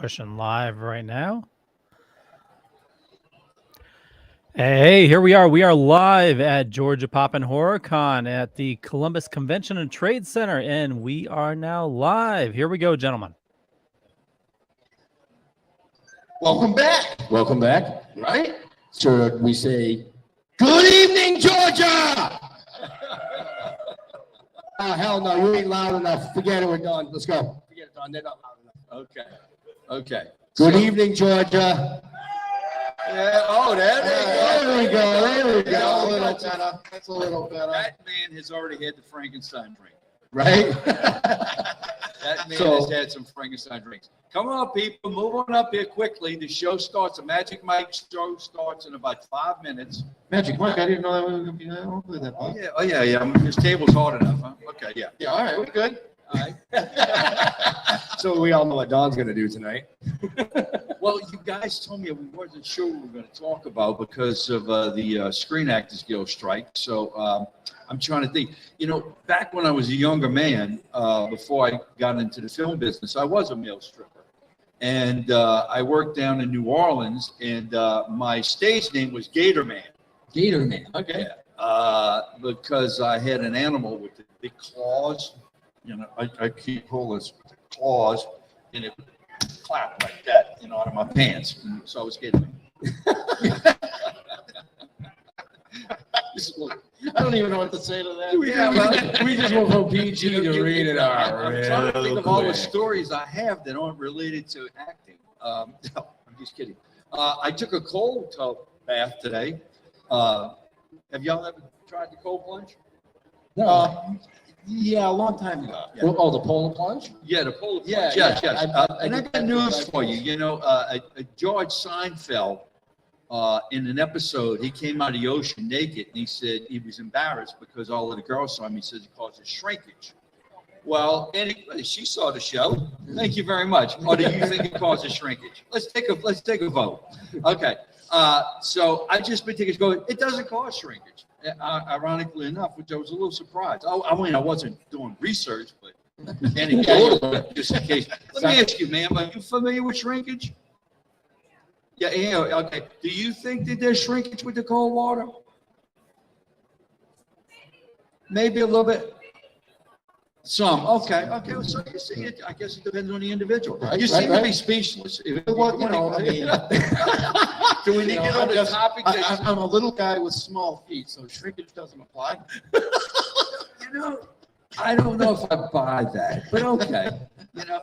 Pushing live right now. Hey, here we are. We are live at Georgia Pop and Horror Con at the Columbus Convention and Trade Center, and we are now live. Here we go, gentlemen. Welcome back. Welcome back. Right? So we say, Good evening, Georgia! oh, hell no, you ain't loud enough. Forget it, we're done. Let's go. Forget it, Don. They're not loud enough. Okay. Good evening, Georgia. Yeah, oh, There we go. There we Yeah, a go. little better. That's a little better. That man has already had the Frankenstein drink. Right? That man has had some Frankenstein drinks. Come on, people, move on up here quickly. The show starts. The Magic Mike show starts in about 5 minutes. Magic Mike, I didn't know that was going to be that. Hopefully that. Oh yeah. This table's hard enough, huh? Okay, yeah. Yeah, all right, we're good. All right. So we all know what Don's going to do tonight. Well, you guys told me we wasn't sure what we were going to talk about because of the Screen Actors Guild strike. So I'm trying to think. You know, back when I was a younger man, before I got into the film business, I was a male stripper. And I worked down in New Orleans, and my stage name was Gator Man. Gator Man. Okay. Because I had an animal with the big claws. You know, I keep hold this with the claws, and it would clap like that, you know, out of my pants. And so I was getting. I don't even know what to say to that. Yeah, well, we just went from PG to rated R. I'm trying to think of all the stories I have that aren't related to acting. No, I'm just kidding. I took a cold tub bath today. Have y'all ever tried the cold plunge? No. Yeah, a long time ago. Yeah. Oh, the polar plunge? Yeah, the polar plunge. Yeah, Yes. I And I got news for you. You know, George Seinfeld, in an episode, he came out of the ocean naked, and he said he was embarrassed because all of the girls saw him. He says it causes shrinkage. Well, anyway, she saw the show. Thank you very much. Or do you think it causes shrinkage? Let's take a vote. Okay. So I just been thinking, it doesn't cause shrinkage. Ironically enough, which I was a little surprised. I mean, I wasn't doing research, but anyway, just in case. Let me ask you, ma'am, are you familiar with shrinkage? Yeah, okay. Do you think that there's shrinkage with the cold water? Maybe a little bit. Some. Okay. So you see, I guess it depends on the individual. You seem to be speechless. Well, you know, I mean, do we need to get on the topic? I'm a little guy with small feet, so shrinkage doesn't apply. You know, I don't know if I buy that, but okay. You know,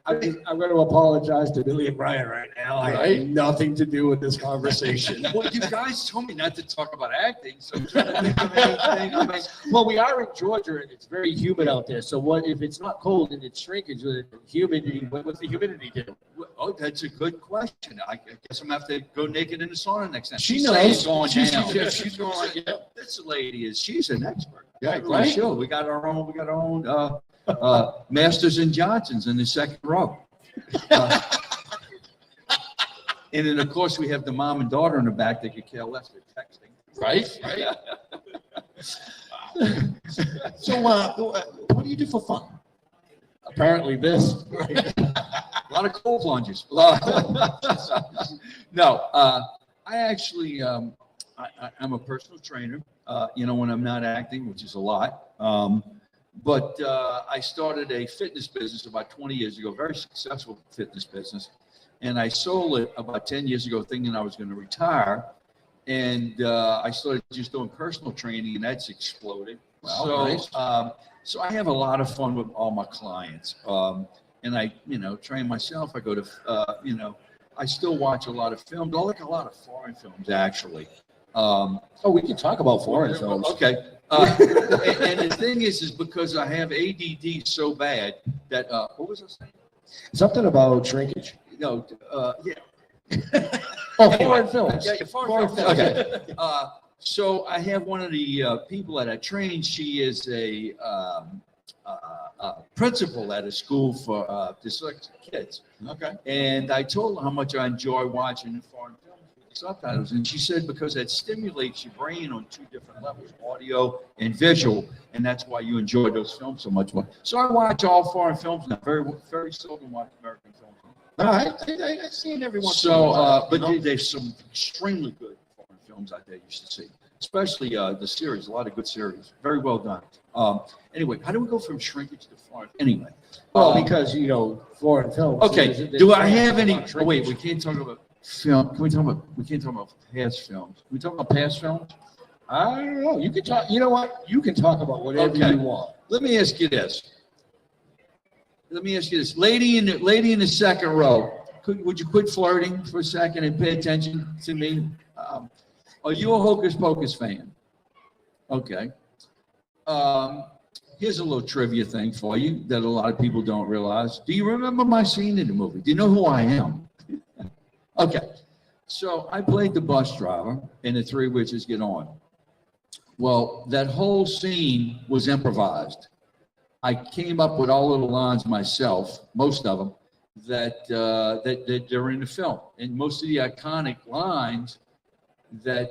I'm going to apologize to Billy and Brian right now. I had nothing to do with this conversation. well, you guys told me not to talk about acting, so I'm trying to think of anything. I mean, Well, we are in Georgia, and it's very humid out there. So what if it's not cold and it's shrinkage with humidity? What's the humidity do? oh, that's a good question. I guess I'm going to have to go naked in the sauna next time. She She's knows. saying it's going down. She's going like, yeah. This lady she's an expert. Yeah, Really right. sure. We got our own Masters and Johnsons in the second row. And then, of course, we have the mom and daughter in the back that could care less. They're texting. Right? So what do you do for fun? Apparently this. A lot of cold plunges. No, I actually, I'm a personal trainer, you know, when I'm not acting, which is a lot. But I started a fitness business about 20 years ago, very successful fitness business. And I sold it about 10 years ago thinking I was going to retire. And I started just doing personal training, and that's exploded. Wow, so, nice. So I have a lot of fun with all my clients. And I, you know, train myself. I go to, you know, I still watch a lot of films. I like a lot of foreign films, actually. Oh, we can talk about foreign films. Okay. And the thing is because I have ADD so bad that, what was I saying? Something about shrinkage. No, yeah. Oh, foreign films. Yeah, foreign films. Okay. So I have one of the people that I train. She is a principal at a school for dyslexic kids. Okay. And I told her how much I enjoy watching the foreign films with the subtitles. And she said because that stimulates your brain on two different levels, audio and visual. And that's why you enjoy those films so much more. So I watch all foreign films now. Very seldom watch American films. No, I've seen every once in a So, while, but you know? there's some extremely good foreign films out there you should see, especially the series. A lot of good series, very well done. Anyway, how do we go from shrinkage to foreign? Anyway, Well, because, foreign films. okay. there's- Do I there's have any? a lot of Oh, wait, we shrinkage. can't talk about film. Can we talk about? We can't talk about past films. Can we talk about past films? I don't know. You can talk, you know what? You can talk about whatever Okay. you want. Let me ask you this. Lady in the second row, would you quit flirting for a second and pay attention to me? Are you a Hocus Pocus fan? Okay. Here's a little trivia thing for you that a lot of people don't realize. Do you remember my scene in the movie? Do you know who I am? Okay. So I played the bus driver in The Three Witches Get On. Well, that whole scene was improvised. I came up with all of the lines myself, most of them, that they're in the film. And most of the iconic lines that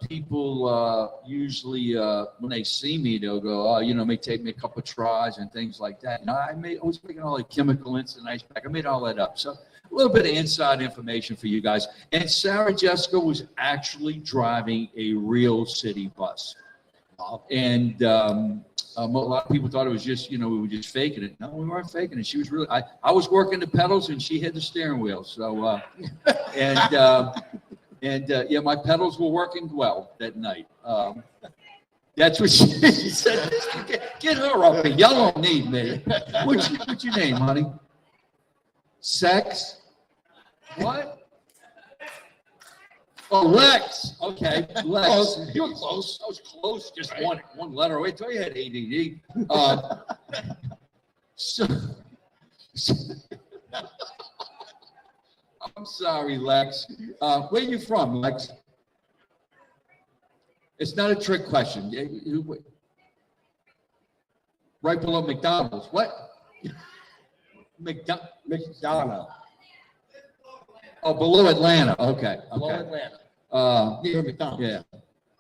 people usually, when they see me, they'll go, oh, it may take me a couple of tries and things like that. I was making all the chemical into the ice pack. I made all that up. So a little bit of inside information for you guys. And Sarah Jessica was actually driving a real city bus. And a lot of people thought it was just, we were just faking it. No, we weren't faking it. She was really, I was working the pedals and she had the steering wheel. So, yeah, my pedals were working well that night. That's what she said. Get her up here. Y'all don't need me. What's your name, honey? Sex? What? Oh, Lex. Okay, Lex. Close. You were close. I was close. Just one letter away. Tell you had ADD. So I'm sorry, Lex. Where you from, Lex? It's not a trick question. Right below McDonald's. What? McDonough. Oh, below Atlanta. Okay. Below Okay. Atlanta. Near McDonald's. Yeah.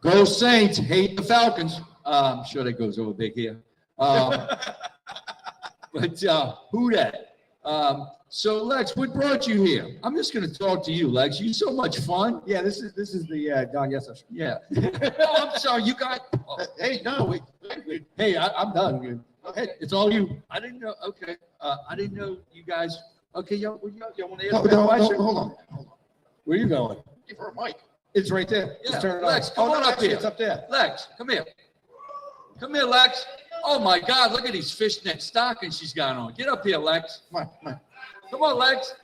Go Saints. Hate the Falcons. I'm sure that goes over big here. But who that? So Lex, what brought you here? I'm just going to talk to you, Lex. You're so much fun. Yeah, this is the Don Yesso. Yeah. Oh, I'm sorry. You got. Oh, Hey, no, wait. Hey, I'm done. hey, it's all you. I didn't know. Okay. I didn't know you guys. Okay, y'all want to ask No, me a no, question? hold on. Where are you going? Give her a mic. It's right there. Yeah, Just turn it Lex, on. come Oh, on no, up actually, here. It's up there. Lex, come here. Come here, Lex. Oh my God, look at these fishnet stockings she's got on. Get up here, Lex. Come on. Come on, Lex.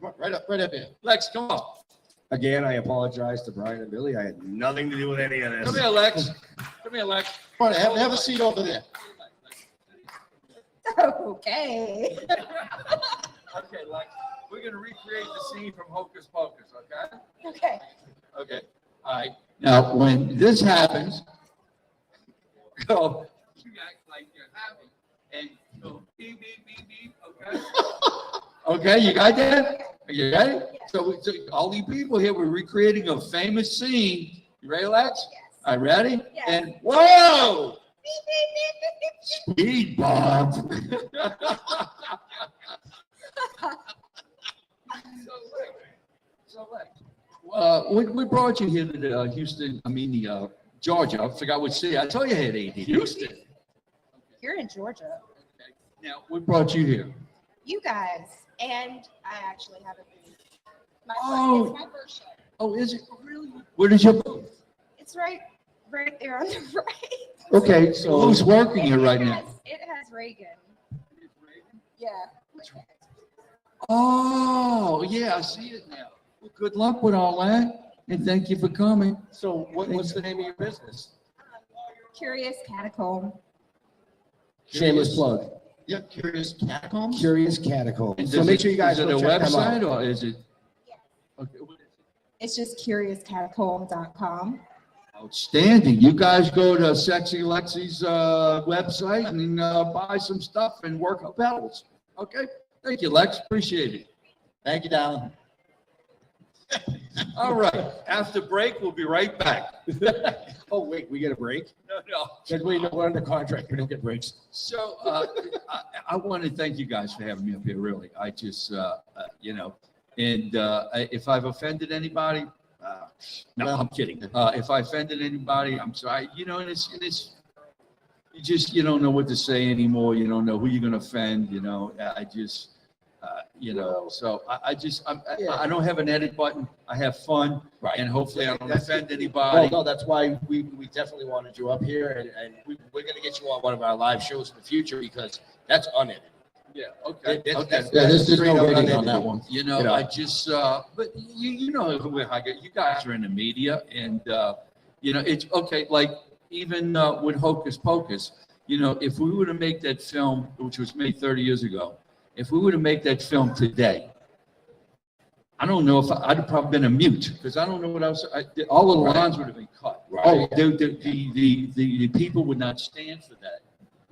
Come on, right up here. Lex, come on. Again, I apologize to Brian and Billy. I had nothing to do with any of this. Come here, Lex. Come here, Lex. Come on, have a seat over there. Okay. Okay, Lex. We're gonna recreate the scene from Hocus Pocus, okay? Okay. Okay. All right. Now, when this happens, go. You act like you're happy, and go beep beep beep beep. Okay. Okay, you got that? Are you ready? So all you people here, we're recreating a famous scene. You ready, Lex? Yes. All right, ready? Yes. And whoa! Beep, beep, beep, beep, beep, beep. Speed bump. What brought you here to Houston? Georgia. I forgot what city. I told you I had 80. Houston. You're in Georgia. Now, what brought you here? You guys. And I actually have a booth. Oh. It's my first show. Oh, is it really? Where did your booth? It's right there on the right. Okay, so who's working here right now? It has Reagan. Yeah. Oh, yeah, I see it now. Well, good luck with all that, and thank you for coming. So what's the name of your business? Curious Catacomb. Shameless plug. Yeah, Curious Catacombs. Curious Catacomb. And So does make it- sure you guys is it go a check them website out. or is it? Yeah. Okay, what is it? It's just curiouscatacomb.com. Outstanding. You guys go to Sexy Lexi's website and buy some stuff and work on pedals. Okay? Thank you, Lex. Appreciate it. Thank you, darling. All right. After break, we'll be right back. Oh, wait, we get a break? No. Because we're under contract, we don't get breaks. So I want to thank you guys for having me up here, really. I just, if I've offended anybody, no, I'm kidding. If I offended anybody, I'm sorry. You know, and it's you don't know what to say anymore. You don't know who you're going to offend. You know, so I don't have an edit button. I have fun, Right. and hopefully I don't offend Well, anybody. no, that's why we definitely wanted you up here, and we're gonna get you on one of our live shows in the future, because that's unedited. Yeah, okay. That's there's straight no up rating on unedited. that one. You know, You know. I just, but you know who I get. You guys are in the media, and it's okay. Like even with Hocus Pocus, if we were to make that film, which was made 30 years ago, if we were to make that film today, I don't know if I'd have probably been a mute, because I don't know what else. All the lines would have been cut. Right. The people would not stand for that.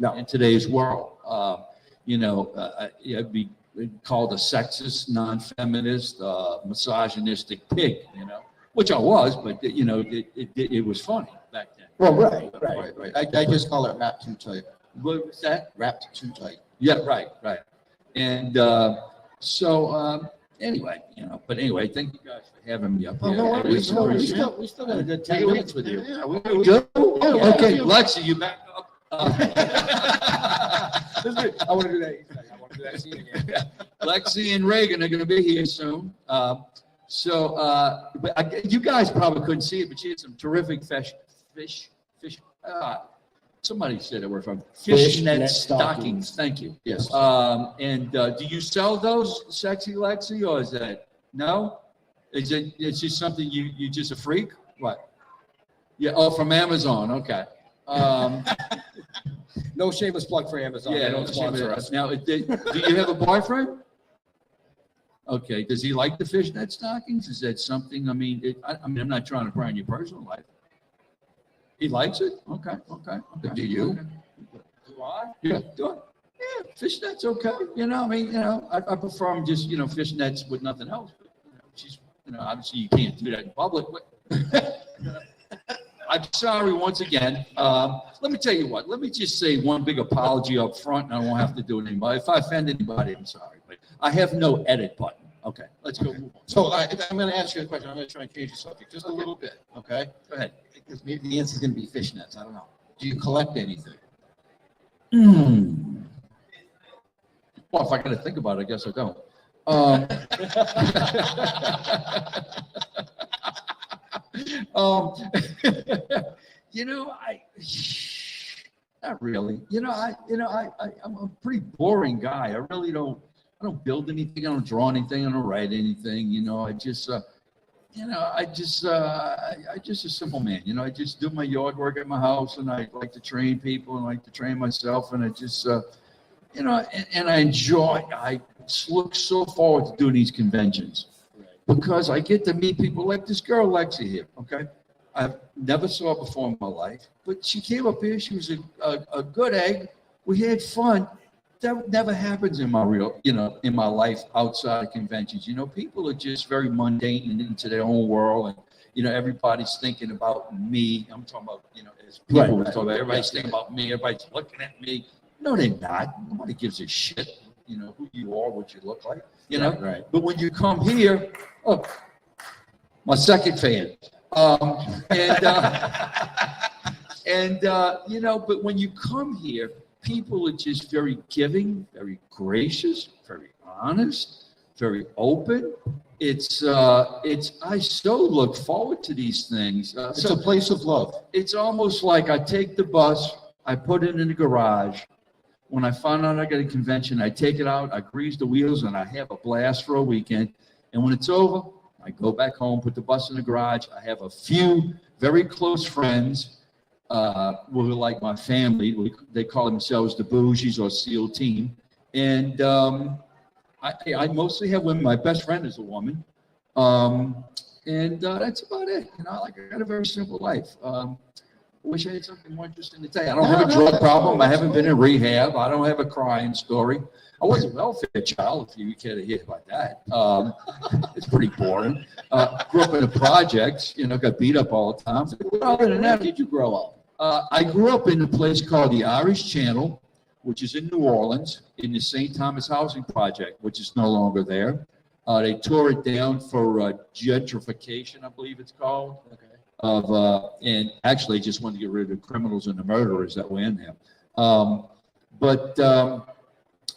No. In today's world. I'd be called a sexist, non-feminist, misogynistic pig, which I was, but it was funny back then. Well, right. I just call it wrapped too tight. What was that? Wrapped too tight. Yeah, right. And anyway, but anyway, thank you guys for having me up Oh, here. no I worries, really no worries. appreciate it. We still got a good 10 minutes with you. Yeah, We good? Okay, Lexi, you back up? I want to do that. I want to do that scene again. Lexi and Reagan are going to be here soon. You guys probably couldn't see it, but she had some terrific fish. Somebody said it were from fishnet Fishnet stockings. Thank you. Yes. Do you sell those, Sexy Lexi, or is that no? It's just something you just a freak? What? Yeah. Oh, from Amazon. Okay. No shameless plug for Amazon. Yeah, They don't sponsor us. Now, do you have a boyfriend? Okay, does he like the fishnet stockings? Is that something, I'm not trying to pry on your personal life. He likes it? Okay. Do you? Okay. Do I? Yeah, do I? Yeah, fishnets, okay. I prefer them just, fishnets with nothing else. But, obviously you can't do that in public. But I'm sorry once again. Let me tell you what. Let me just say one big apology up front, and I won't have to do it anymore. If I offend anybody, I'm sorry, but I have no edit button. Okay, let's go. Move on. So I'm going to ask you a question. I'm going to try and change the subject just a little bit, okay? Go ahead. Because maybe the answer is going to be fishnets. I don't know. Do you collect anything? Well, if I got to think about it, I guess I don't. Not really. I'm a pretty boring guy. I really don't. I don't build anything. I don't draw anything. I don't write anything. I just a simple man. I just do my yard work at my house, and I like to train people and like to train myself, and I just, and I enjoy. I look so forward to doing these conventions because I get to meet people like this girl Lexi here. Okay, I've never saw her before in my life, but she came up here. She was a good egg. We had fun. That never happens in my in my life outside of conventions. People are just very mundane and into their own world, and everybody's thinking about me. I'm talking about as people talk about. Everybody's thinking about me. Everybody's looking at me. No, they're not. Nobody gives a shit. Who you are, what you look like. Right. But when you come here, my second fan. But when you come here, people are just very giving, very gracious, very honest, very open. I so look forward to these things. It's a place of love. It's almost like I take the bus, I put it in the garage. When I find out I got a convention, I take it out, I grease the wheels, and I have a blast for a weekend. And when it's over, I go back home, put the bus in the garage. I have a few very close friends who are like my family. They call themselves the Bougies or SEAL Team. And I mostly have women. My best friend is a woman. And that's about it. I got a very simple life. wish I had something more interesting to tell you. I don't have a drug problem. I haven't been in rehab. I don't have a crying story. I was a welfare child, if you care to hear about that. It's pretty boring. Grew up in the projects, got beat up all the time. Other than Where that, did you grow up? I grew up in a place called the Irish Channel, which is in New Orleans, in the St. Thomas Housing Project, which is no longer there. They tore it down for gentrification, I believe it's called. Okay. And actually just wanted to get rid of the criminals and the murderers that were in there. But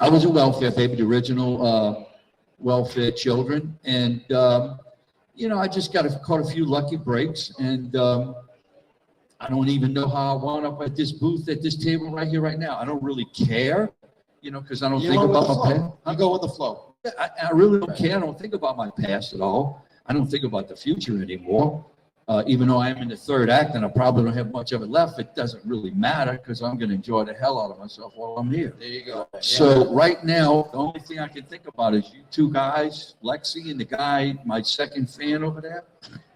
I was a welfare baby, the original welfare children. And, I just caught a few lucky breaks. And I don't even know how I wound up at this booth, at this table right here, right now. I don't really care, because I don't think about my past. You go with the flow. I really don't care. I don't think about my past at all. I don't think about the future anymore. Even though I am in the third act and I probably don't have much of it left, it doesn't really matter because I'm going to enjoy the hell out of myself while I'm here. There you go. So right now, the only thing I can think about is you two guys, Lexi and the guy, my second fan over there,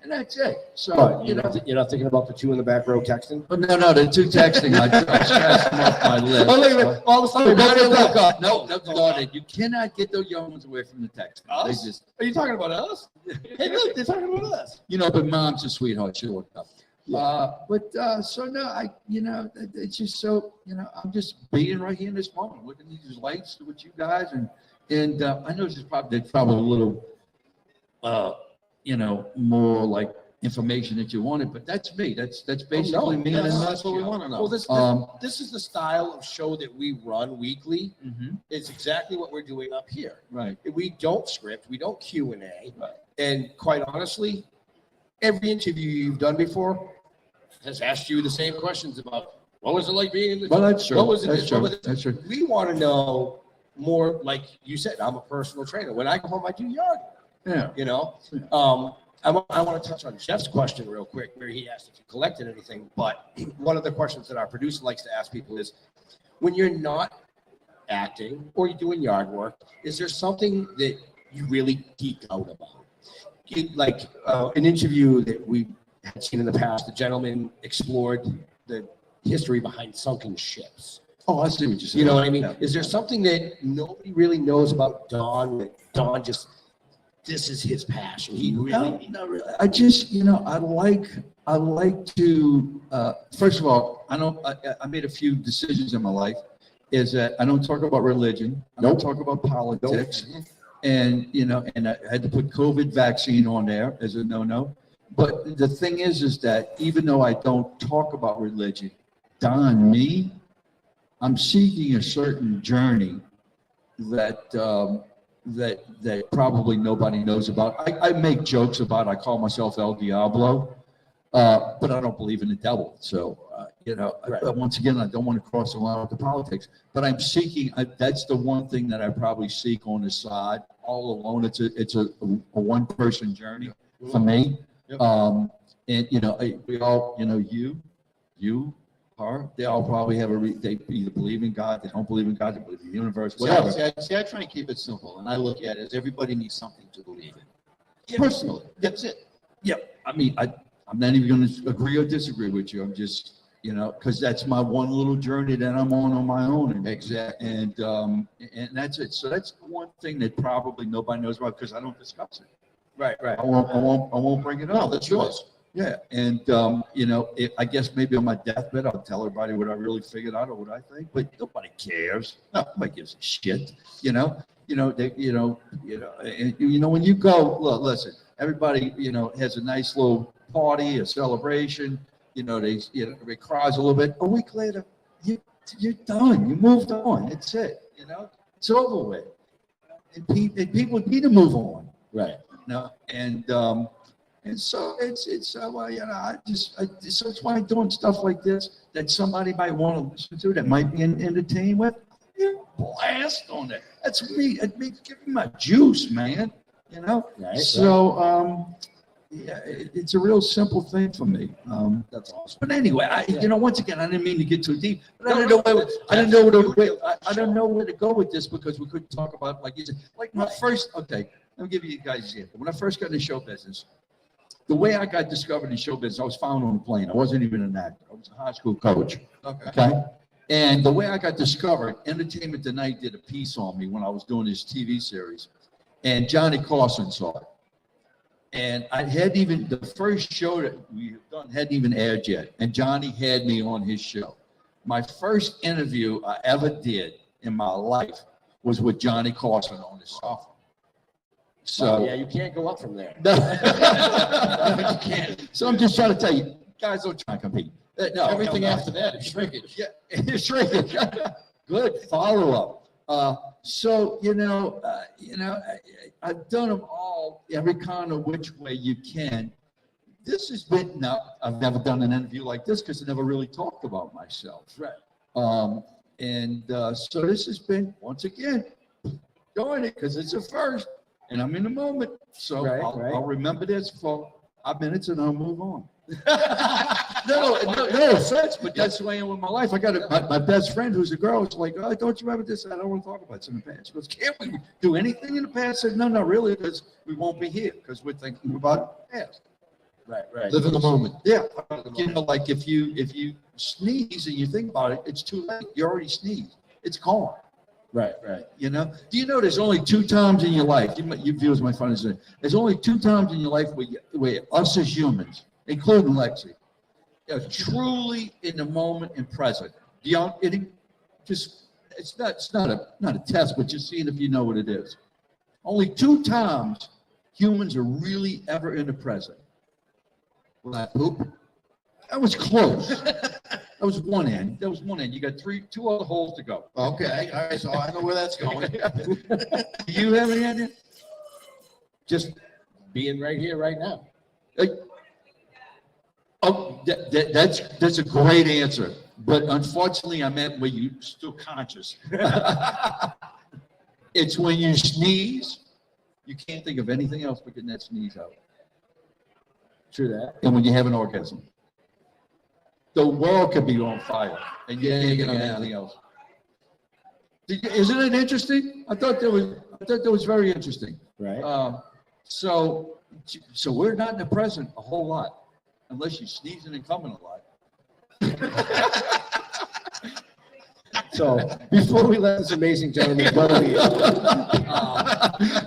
and that's it. So, But you're not thinking about the two in the back row texting? But no, the two texting, I scratched them off my list. Oh, wait a minute. All of a sudden, No, you cannot get those young ones away from the text. They Us? just, Are you talking about us? Hey, look, they're talking about us. but mom's a sweetheart. She'll look up. So no, it's just so, I'm just being right here in this moment, looking at these lights with you guys, and I know this is probably a little, more like information that you wanted, but that's me. That's basically me. Yeah, in a that's what we nutshell. want to know. Well, this is the style of show that we run weekly. Mhm. It's exactly what we're doing up here. Right. We don't script, we don't Q&A. Right. And quite honestly, every interview you've done before has asked you the same questions about what was it like being in the Well, that's true. What was it? That's What true. was it? That's true. We want to know more, like you said, I'm a personal trainer. When I go home, I do yard work, Yeah. I want to touch on Jeff's question real quick, where he asked if you collected anything. But one of the questions that our producer likes to ask people is, when you're not acting or you're doing yard work, is there something that you really geek out about? Like an interview that we had seen in the past, the gentleman explored the history behind sunken ships. Oh, I see what you're saying. You know what I mean? Yeah. Is there something that nobody really knows about Don, that Don just, this is his passion? He really, No, really. I just, I like to, first of all, I made a few decisions in my life, is that I don't talk about religion. I don't talk about politics. And, and I had to put COVID vaccine on there as a no-no. But the thing is that even though I don't talk about religion, Don, me, I'm seeking a certain journey that that probably nobody knows about. I make jokes about, I call myself El Diablo, but I don't believe in the devil. So, once again, I don't want to cross the line with the politics, but I'm seeking, that's the one thing that I probably seek on the side, all alone. It's a one-person journey for me. Yep. And, we all, you, her, they all probably have they either believe in God, they don't believe in God, they believe in the universe, whatever. See, I try and keep it simple, and I look at it as everybody needs something to believe in. Yeah. Personally, that's it. Yeah, I mean, I'm not even going to agree or disagree with you. I'm just, because that's my one little journey that I'm on my own. And, Exactly. And that's it. So that's the one thing that probably nobody knows about because I don't discuss it. right. I won't bring it up. No, that's yours. Yeah, and I guess maybe on my deathbed I'll tell everybody what I really figured out or what I think, but nobody cares. Nobody gives a shit. And when you go, look, listen, everybody has a nice little party, a celebration. Everybody cries a little bit. A week later, you're done. You moved on. That's it. It's over with. And people need to move on. Right. And so so it's why doing stuff like this that somebody might want to listen to, that might be entertained with, blast on it. That's me. Give me my juice, man. Right. So it's a real simple thing for me. That's awesome. But anyway, once again, I didn't mean to get too deep. But I don't know where to go with this because we couldn't talk about, like you said, like my first. Okay, let me give you guys an example. When I first got into show business, the way I got discovered in show business, I was found on a plane. I wasn't even an actor. I was a high school coach. Okay. And the way I got discovered, Entertainment Tonight did a piece on me when I was doing this TV series, and Johnny Carson saw it. And I hadn't even, the first show that we have done hadn't even aired yet. And Johnny had me on his show. My first interview I ever did in my life was with Johnny Carson on his sofa. So yeah, you can't go up from there. No, you can't. So I'm just trying to tell you, guys, don't try and compete. No, Everything after that is shrinkage. Yeah, it's shrinkage. Good follow up. So I've done them all, every kind of which way you can. This has been, now I've never done an interview like this because I never really talked about myself. Right. So this has been, once again, doing it because it's a first, and I'm in the moment. So I'll remember this for 5 minutes and I'll move on. No offense, but that's the way I am with my life. I got my best friend who's a girl. It's like, oh, don't you remember this? I don't want to talk about it in the past. She goes, can't we do anything in the past? I said, no, really, because we won't be here because we're thinking about the past. Right. Live in the moment. Yeah, like if you sneeze and you think about it, it's too late. You already sneezed. It's gone. Right. Do you know there's only 2 times in your life? You viewers might find this. There's only 2 times in your life where us as humans, including Lexi, are truly in the moment and present. It's not a test, but just seeing if you know what it is. Only 2 times humans are really ever in the present. Well, that poop. That was close. That was one end. You got 2 other holes to go. Okay, all right, so I know where that's going. Do you have any idea? Just being right here, right now. That's a great answer. But unfortunately, I meant when you're still conscious. It's when you sneeze, you can't think of anything else but getting that sneeze out. True that. And when you have an orgasm. The world could be on fire, and you can't think of anything else. Isn't it interesting? I thought that was very interesting. Right. So we're not in the present a whole lot, unless you're sneezing and coming a lot. So before we let this amazing gentleman go,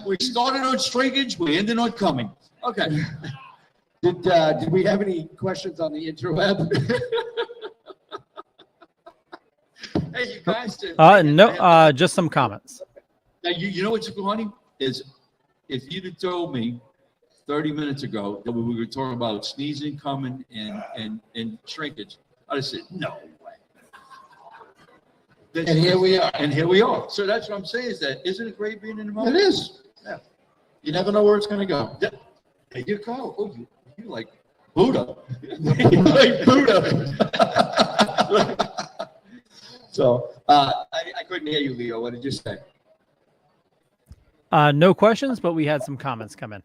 we started on shrinkage, we ended on coming. Okay. Did we have any questions on the interweb? Hey, you guys. No, just some comments. Now, you know what's funny is if you'd have told me 30 minutes ago that we were talking about sneezing, coming, and shrinkage, I'd have said, no way. And here we are. And here we are. So that's what I'm saying is that, isn't it great being in the moment? It is. Yeah. You never know where it's going to go. There you go. Oh, you like Buddha. You like Buddha. So I couldn't hear you, Leo. What did you say? No questions, but we had some comments come in.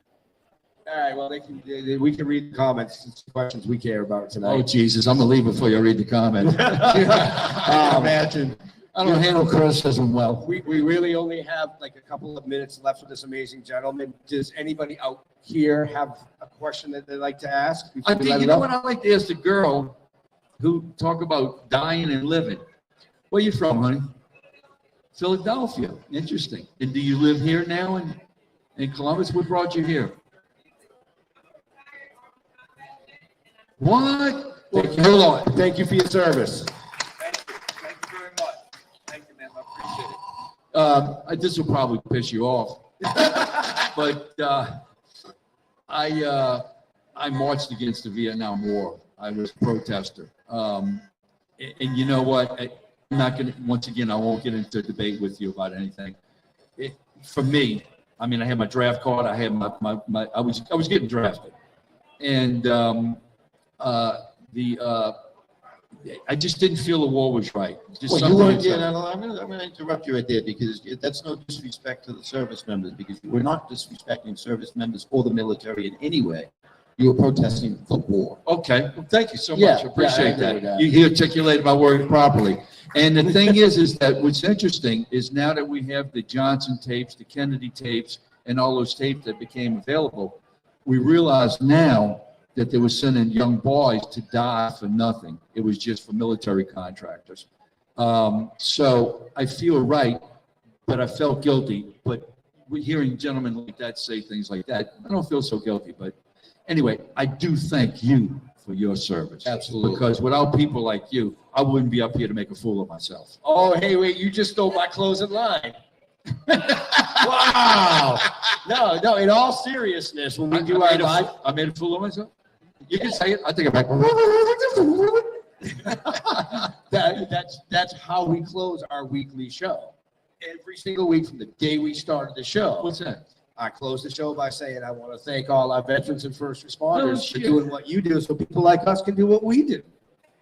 All right. Well, we can read the comments. It's the questions we care about tonight. Oh, Jesus. I'm going to leave before you read the comment. Imagine. I don't handle criticism well. We really only have like a couple of minutes left for this amazing gentleman. Does anybody out here have a question that they'd like to ask? I think, you know what I like to ask the girl who talk about dying and living. Where you from, honey? Philadelphia. Interesting. And do you live here now in Columbus? What brought you here? What? Hold on. Thank you for your service. Thank you very much. Thank you, man. I appreciate it. This will probably piss you off, but I marched against the Vietnam War. I was a protester, and you know what? I'm not going to. Once again, I won't get into a debate with you about anything. For me, I mean, I had my draft card. I had my I was getting drafted, and I just didn't feel the war was right. Just Well, you weren't, something- I'm going to interrupt you right there because that's no disrespect to the service members because we're not disrespecting service members or the military in any way. You were protesting the war. Okay, well, thank you so Yeah, much. I appreciate I agree with that. that. You articulated my word properly. And the thing is that what's interesting is now that we have the Johnson tapes, the Kennedy tapes, and all those tapes that became available, we realize now that they were sending young boys to die for nothing. It was just for military contractors. So I feel right, but I felt guilty. But we're hearing gentlemen like that say things like that, I don't feel so guilty. But anyway, I do thank you for your service. Absolutely. Because without people like you, I wouldn't be up here to make a fool of myself. Oh, hey, wait, you just stole my closing line. Wow. No, in all seriousness, when we do our live. I made a fool of myself? You can say it. I think I'm like, That's how we close our weekly show. Every single week from the day we started the show. what's that? I close the show by saying, I want to thank all our veterans and first responders No for shit. doing what you do so people like us can do what we do.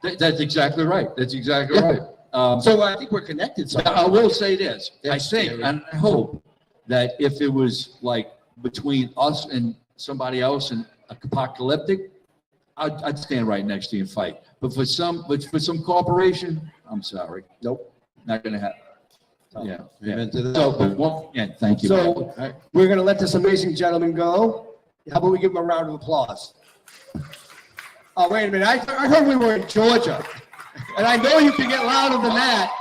That's exactly right. That's exactly Yeah. right. So I think we're connected. But I will say this, I That's think, scary. and I hope that if it was like between us and somebody else and apocalyptic, I'd stand right next to you and fight. But for some corporation, I'm sorry. Nope. Not gonna happen. Yeah. Amen to that. So, but thank you. So we're going to let this amazing gentleman go. How about we give him a round of applause? Oh, wait a minute. I heard we were in Georgia. And I know you can get louder than that.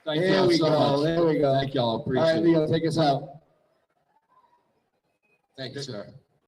Thank There y'all we so go. much. There we go. Thank y'all. All right, Appreciate it. Leo, take us out. Thank you, sir.